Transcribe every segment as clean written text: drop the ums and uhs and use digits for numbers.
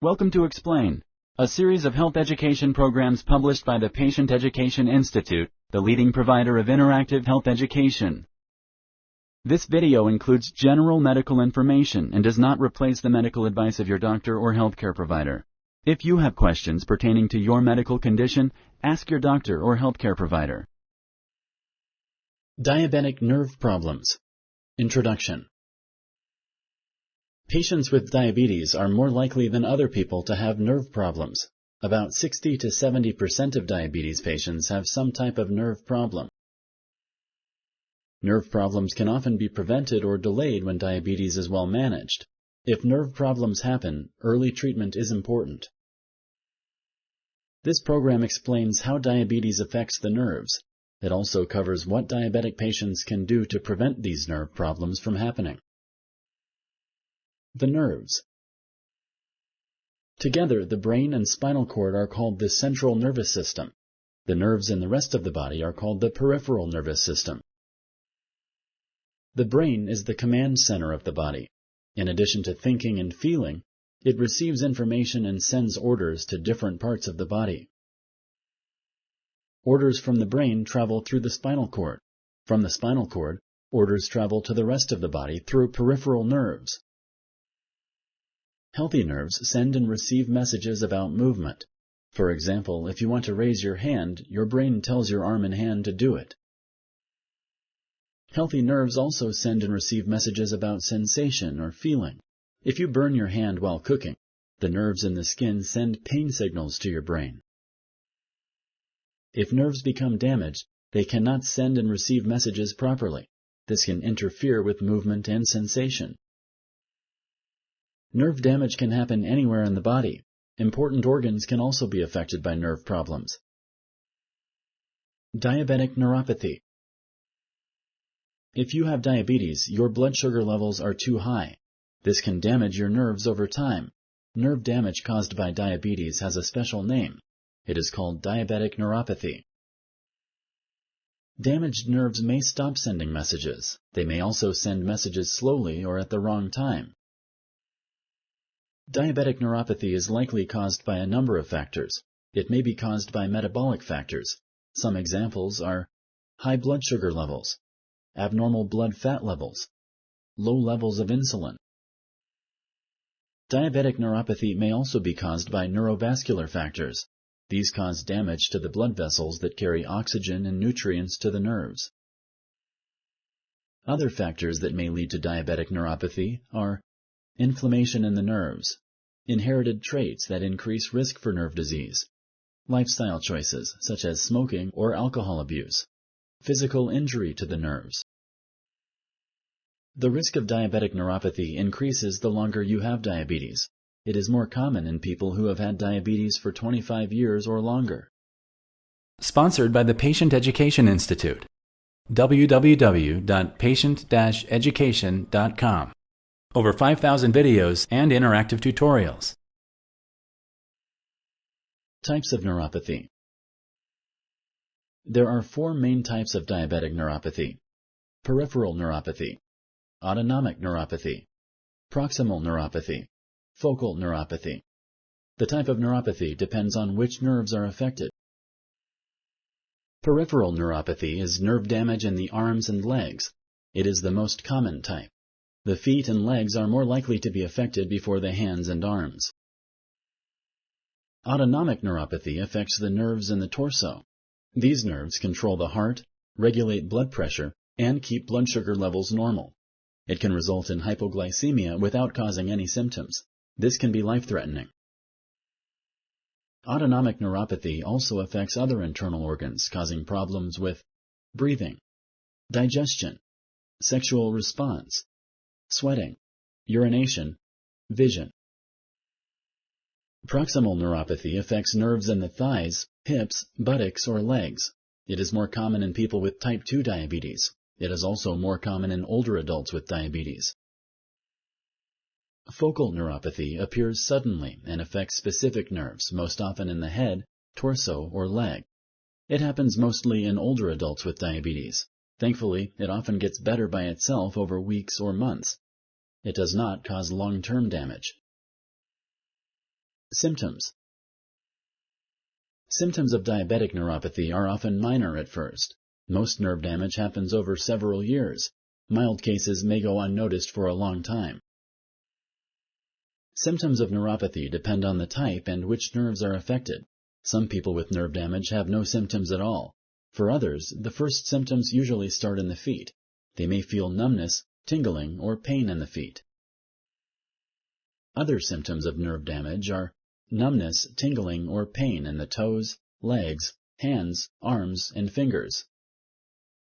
Welcome to Explain, a series of health education programs published by the Patient Education Institute, the leading provider of interactive health education. This video includes general medical information and does not replace the medical advice of your doctor or healthcare provider. If you have questions pertaining to your medical condition, ask your doctor or healthcare provider. Diabetic nerve problems. Introduction. Patients with diabetes are more likely than other people to have nerve problems. About 60 to 70% of diabetes patients have some type of nerve problem. Nerve problems can often be prevented or delayed when diabetes is well managed. If nerve problems happen, early treatment is important. This program explains how diabetes affects the nerves. It also covers what diabetic patients can do to prevent these nerve problems from happening. The nerves. Together, the brain and spinal cord are called the central nervous system. The nerves in the rest of the body are called the peripheral nervous system. The brain is the command center of the body. In addition to thinking and feeling, it receives information and sends orders to different parts of the body. Orders from the brain travel through the spinal cord. From the spinal cord, orders travel to the rest of the body through peripheral nerves. Healthy nerves send and receive messages about movement. For example, if you want to raise your hand, your brain tells your arm and hand to do it. Healthy nerves also send and receive messages about sensation or feeling. If you burn your hand while cooking, the nerves in the skin send pain signals to your brain. If nerves become damaged, they cannot send and receive messages properly. This can interfere with movement and sensation. Nerve damage can happen anywhere in the body. Important organs can also be affected by nerve problems. Diabetic neuropathy. If you have diabetes, your blood sugar levels are too high. This can damage your nerves over time. Nerve damage caused by diabetes has a special name. It is called diabetic neuropathy. Damaged nerves may stop sending messages. They may also send messages slowly or at the wrong time. Diabetic neuropathy is likely caused by a number of factors. It may be caused by metabolic factors. Some examples are high blood sugar levels, abnormal blood fat levels, low levels of insulin. Diabetic neuropathy may also be caused by neurovascular factors. These cause damage to the blood vessels that carry oxygen and nutrients to the nerves. Other factors that may lead to diabetic neuropathy are inflammation in the nerves, inherited traits that increase risk for nerve disease, lifestyle choices such as smoking or alcohol abuse, physical injury to the nerves. The risk of diabetic neuropathy increases the longer you have diabetes. It is more common in people who have had diabetes for 25 years or longer. Sponsored by the Patient Education Institute. www.patient-education.com. Over 5,000 videos and interactive tutorials. Types of neuropathy. There are 4 main types of diabetic neuropathy: peripheral neuropathy, autonomic neuropathy, proximal neuropathy, focal neuropathy. The type of neuropathy depends on which nerves are affected. Peripheral neuropathy is nerve damage in the arms and legs. It is the most common type. The feet and legs are more likely to be affected before the hands and arms. Autonomic neuropathy affects the nerves in the torso. These nerves control the heart, regulate blood pressure, and keep blood sugar levels normal. It can result in hypoglycemia without causing any symptoms. This can be life-threatening. Autonomic neuropathy also affects other internal organs, causing problems with breathing, digestion, sexual response, sweating, urination, vision. Proximal neuropathy affects nerves in the thighs, hips, buttocks, or legs. It is more common in people with type 2 diabetes. It is also more common in older adults with diabetes. Focal neuropathy appears suddenly and affects specific nerves, most often in the head, torso, or leg. It happens mostly in older adults with diabetes. Thankfully, it often gets better by itself over weeks or months. It does not cause long-term damage. Symptoms. Symptoms of diabetic neuropathy are often minor at first. Most nerve damage happens over several years. Mild cases may go unnoticed for a long time. Symptoms of neuropathy depend on the type and which nerves are affected. Some people with nerve damage have no symptoms at all. For others, the first symptoms usually start in the feet. They may feel numbness, tingling, or pain in the feet. Other symptoms of nerve damage are numbness, tingling, or pain in the toes, legs, hands, arms, and fingers.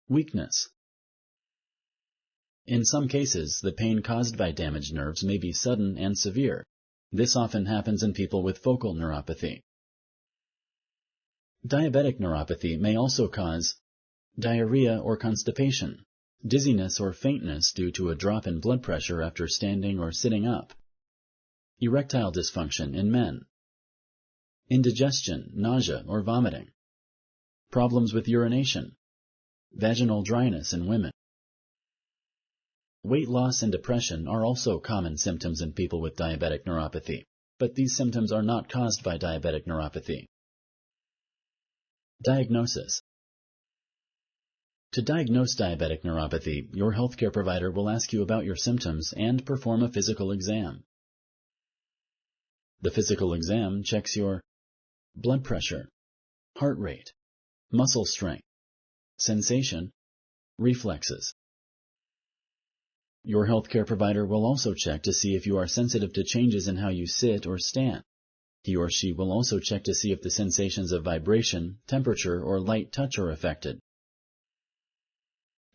Weakness. In some cases, the pain caused by damaged nerves may be sudden and severe. This often happens in people with focal neuropathy. Diabetic neuropathy may also cause diarrhea or constipation, dizziness or faintness due to a drop in blood pressure after standing or sitting up, erectile dysfunction in men, indigestion, nausea or vomiting, problems with urination, vaginal dryness in women. Weight loss and depression are also common symptoms in people with diabetic neuropathy, but these symptoms are not caused by diabetic neuropathy. Diagnosis. To diagnose diabetic neuropathy, your healthcare provider will ask you about your symptoms and perform a physical exam. The physical exam checks your blood pressure, heart rate, muscle strength, sensation, reflexes. Your healthcare provider will also check to see if you are sensitive to changes in how you sit or stand. He or she will also check to see if the sensations of vibration, temperature, or light touch are affected.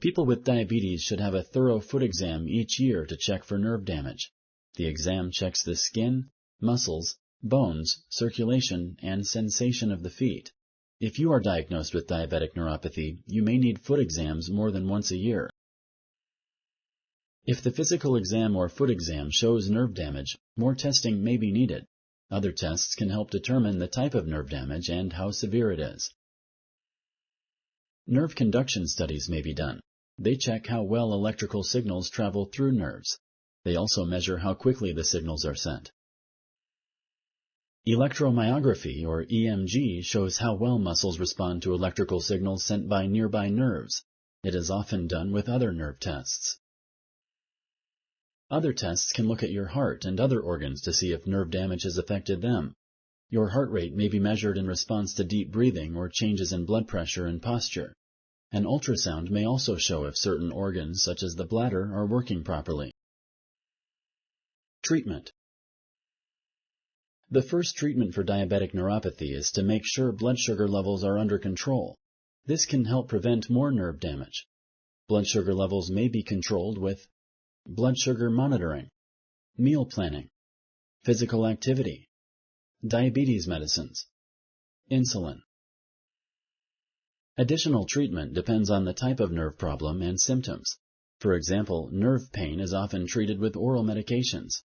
People with diabetes should have a thorough foot exam each year to check for nerve damage. The exam checks the skin, muscles, bones, circulation, and sensation of the feet. If you are diagnosed with diabetic neuropathy, you may need foot exams more than once a year. If the physical exam or foot exam shows nerve damage, more testing may be needed. Other tests can help determine the type of nerve damage and how severe it is. Nerve conduction studies may be done. They check how well electrical signals travel through nerves. They also measure how quickly the signals are sent. Electromyography, or EMG, shows how well muscles respond to electrical signals sent by nearby nerves. It is often done with other nerve tests. Other tests can look at your heart and other organs to see if nerve damage has affected them. Your heart rate may be measured in response to deep breathing or changes in blood pressure and posture. An ultrasound may also show if certain organs, such as the bladder, are working properly. Treatment. The first treatment for diabetic neuropathy is to make sure blood sugar levels are under control. This can help prevent more nerve damage. Blood sugar levels may be controlled with blood sugar monitoring, meal planning, physical activity, diabetes medicines, insulin. Additional treatment depends on the type of nerve problem and symptoms. For example, nerve pain is often treated with oral medications.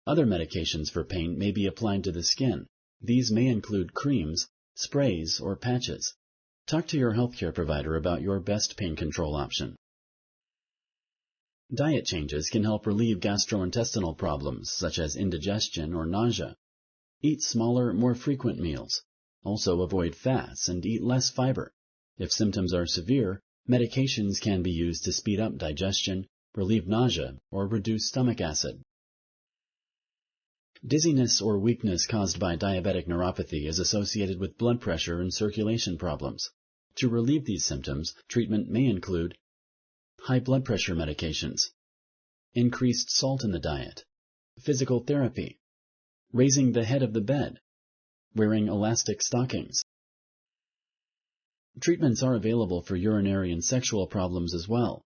Other medications for pain may be applied to the skin. These may include creams, sprays, or patches. Talk to your healthcare provider about your best pain control option. Diet changes can help relieve gastrointestinal problems such as indigestion or nausea. Eat smaller, more frequent meals. Also avoid fats and eat less fiber. If symptoms are severe, medications can be used to speed up digestion, relieve nausea, or reduce stomach acid. Dizziness or weakness caused by diabetic neuropathy is associated with blood pressure and circulation problems. To relieve these symptoms, treatment may include high blood pressure medications, increased salt in the diet, physical therapy, raising the head of the bed, wearing elastic stockings. Treatments are available for urinary and sexual problems as well.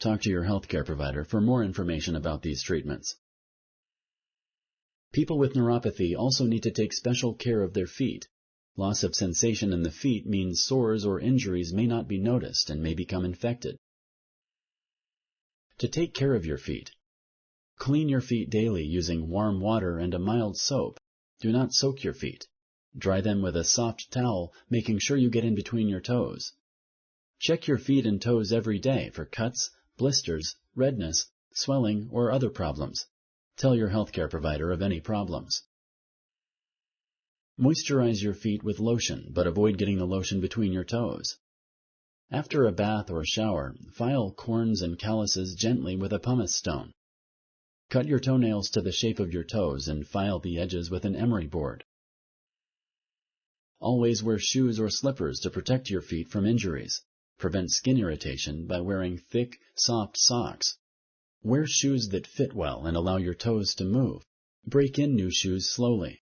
Talk to your healthcare provider for more information about these treatments. People with neuropathy also need to take special care of their feet. Loss of sensation in the feet means sores or injuries may not be noticed and may become infected. To take care of your feet, clean your feet daily using warm water and a mild soap. Do not soak your feet. Dry them with a soft towel, making sure you get in between your toes. Check your feet and toes every day for cuts, blisters, redness, swelling, or other problems. Tell your healthcare provider of any problems. Moisturize your feet with lotion, but avoid getting the lotion between your toes. After a bath or shower, file corns and calluses gently with a pumice stone. Cut your toenails to the shape of your toes and file the edges with an emery board. Always wear shoes or slippers to protect your feet from injuries. Prevent skin irritation by wearing thick, soft socks. Wear shoes that fit well and allow your toes to move. Break in new shoes slowly.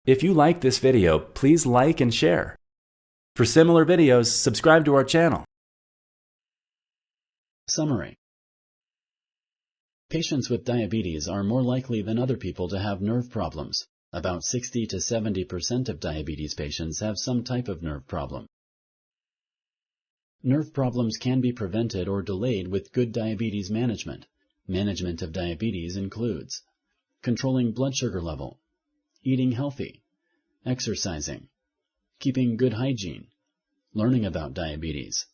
If you like this video, please like and share. For similar videos, subscribe to our channel. Summary. Patients with diabetes are more likely than other people to have nerve problems. About 60 to 70% of diabetes patients have some type of nerve problem. Nerve problems can be prevented or delayed with good diabetes management. Management of diabetes includes controlling blood sugar level, eating healthy, exercising, keeping good hygiene, learning about diabetes.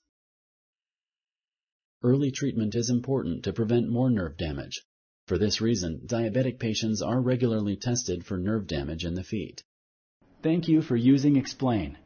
Early treatment is important to prevent more nerve damage. For this reason, diabetic patients are regularly tested for nerve damage in the feet. Thank you for using Explain.